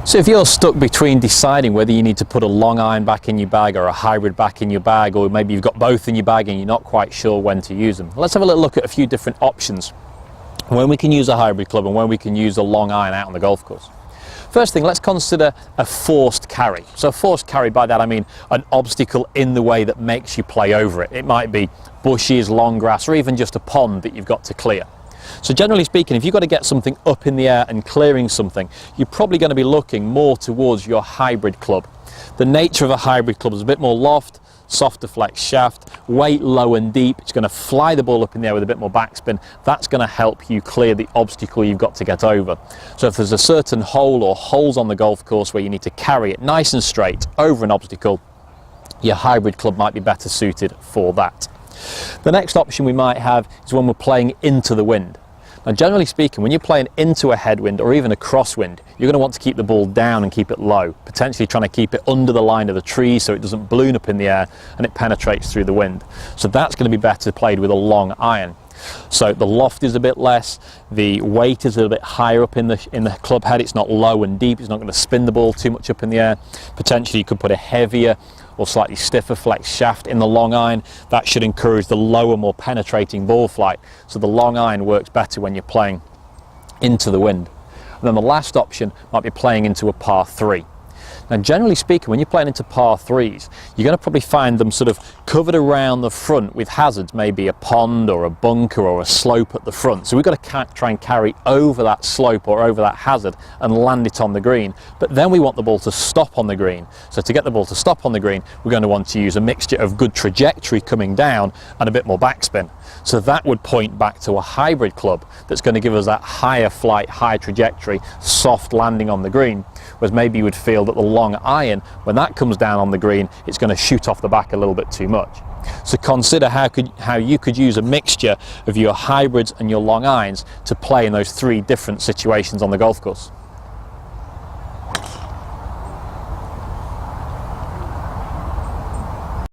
So if you're stuck between deciding whether you need to put a long iron back in your bag or a hybrid back in your bag, or maybe you've got both in your bag and you're not quite sure when to use them, let's have a little look at a few different options when we can use a hybrid club and when we can use a long iron out on the golf course. First thing, let's consider a forced carry. So forced carry, by that I mean an obstacle in the way that makes you play over it. It might be bushes, long grass, or even just a pond that you've got to clear. So generally speaking, if you've got to get something up in the air and clearing something, you're probably going to be looking more towards your hybrid club. The nature of a hybrid club is a bit more loft, softer flex shaft, weight low and deep. It's going to fly the ball up in the air with a bit more backspin. That's going to help you clear the obstacle you've got to get over. So if there's a certain hole or holes on the golf course where you need to carry it nice and straight over an obstacle, your hybrid club might be better suited for that. The next option we might have is when we're playing into the wind. Now generally speaking, when you're playing into a headwind or even a crosswind, you're going to want to keep the ball down and keep it low, potentially trying to keep it under the line of the trees so it doesn't balloon up in the air and it penetrates through the wind. So that's going to be better played with a long iron. So the loft is a bit less, the weight is a little bit higher up in the club head, it's not low and deep, it's not going to spin the ball too much up in the air. Potentially you could put a heavier or slightly stiffer flex shaft in the long iron. That should encourage the lower, more penetrating ball flight. So the long iron works better when you're playing into the wind. And then the last option might be playing into a par 3. Now generally speaking, when you're playing into par 3s, you're going to probably find them sort of covered around the front with hazards, maybe a pond or a bunker or a slope at the front. So we've got to try and carry over that slope or over that hazard and land it on the green. But then we want the ball to stop on the green. So to get the ball to stop on the green, we're going to want to use a mixture of good trajectory coming down and a bit more backspin. So that would point back to a hybrid club that's going to give us that higher flight, high trajectory, soft landing on the green. Whereas maybe you would feel that the long iron, when that comes down on the green, it's going to shoot off the back a little bit too much. So consider how you could use a mixture of your hybrids and your long irons to play in those three different situations on the golf course.